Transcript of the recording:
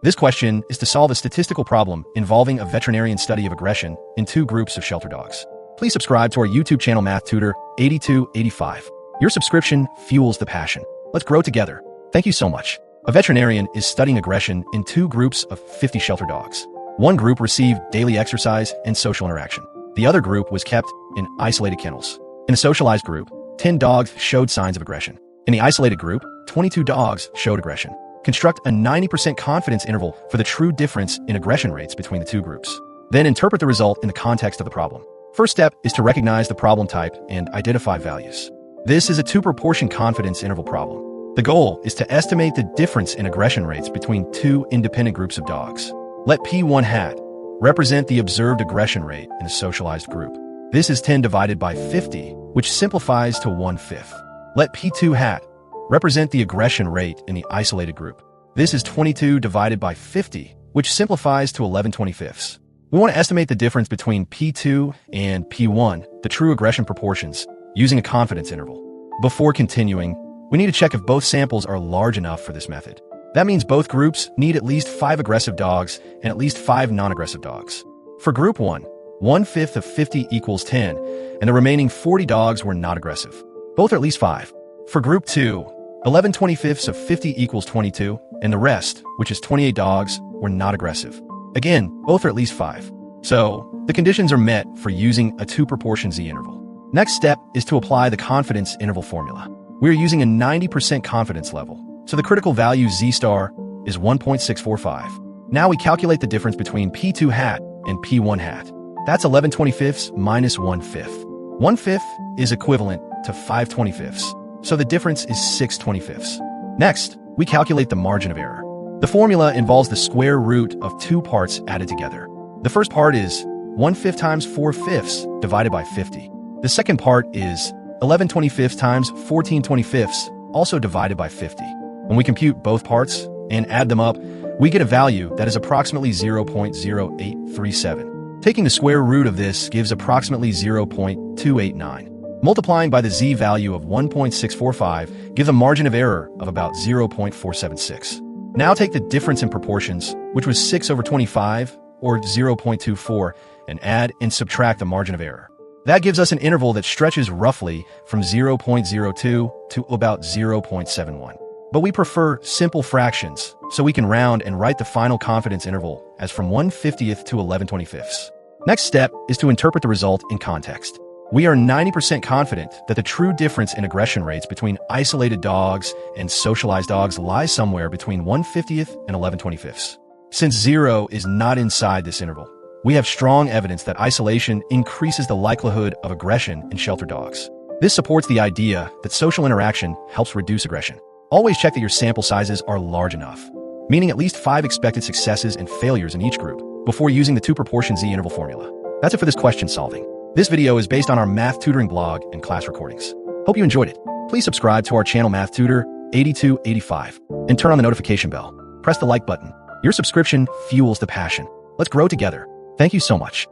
This question is to solve a statistical problem involving a veterinarian study of aggression in two groups of shelter dogs. Please subscribe to our YouTube channel Math Tutor 8285. Your subscription fuels the passion. Let's grow together. Thank you so much. A veterinarian is studying aggression in two groups of 50 shelter dogs. One group received daily exercise and social interaction. The other group was kept in isolated kennels. In the socialized group, 10 dogs showed signs of aggression. In the isolated group, 22 dogs showed aggression. Construct a 90% confidence interval for the true difference in aggression rates between the two groups. Then interpret the result in the context of the problem. First step is to recognize the problem type and identify values. This is a two-proportion confidence interval problem. The goal is to estimate the difference in aggression rates between two independent groups of dogs. Let P1 hat represent the observed aggression rate in the socialized group. This is 10 divided by 50, which simplifies to 1/5. Let P2 hat represent the aggression rate in the isolated group. This is 22 divided by 50, which simplifies to 11/25. We want to estimate the difference between P2 and P1, the true aggression proportions, using a confidence interval. Before continuing, we need to check if both samples are large enough for this method. That means both groups need at least 5 aggressive dogs and at least 5 non-aggressive dogs. For group 1, 1/5 of 50 equals 10, and the remaining 40 dogs were not aggressive. Both are at least 5. For group 2, 11/25 of 50 equals 22, and the rest, which is 28 dogs, were not aggressive. Again, both are at least 5. So, the conditions are met for using a two-proportion z interval. Next step is to apply the confidence interval formula. We are using a 90% confidence level, so the critical value z star is 1.645. Now we calculate the difference between P2 hat and P1 hat. That's 11/25 minus 1/5. 1/5 is equivalent to 5/25. So the difference is 6/25. Next, we calculate the margin of error. The formula involves the square root of two parts added together. The first part is 1/5 times 4/5 divided by 50. The second part is 11/25 times 14/25, also divided by 50. When we compute both parts and add them up, we get a value that is approximately 0.0837. Taking the square root of this gives approximately 0.289. Multiplying by the z value of 1.645 gives a margin of error of about 0.476. Now take the difference in proportions, which was 6/25, or 0.24, and add and subtract the margin of error. That gives us an interval that stretches roughly from 0.02 to about 0.71. But we prefer simple fractions, so we can round and write the final confidence interval as from 1/50th to 11/25. Next step is to interpret the result in context. We are 90% confident that the true difference in aggression rates between isolated dogs and socialized dogs lies somewhere between 1/50th and 11/25. Since 0 is not inside this interval, we have strong evidence that isolation increases the likelihood of aggression in shelter dogs. This supports the idea that social interaction helps reduce aggression. Always check that your sample sizes are large enough, meaning at least 5 expected successes and failures in each group, before using the two-proportion z interval formula. That's it for this question solving. This video is based on our math tutoring blog and class recordings. Hope you enjoyed it. Please subscribe to our channel Math Tutor 8285 and turn on the notification bell. Press the like button. Your subscription fuels the passion. Let's grow together. Thank you so much.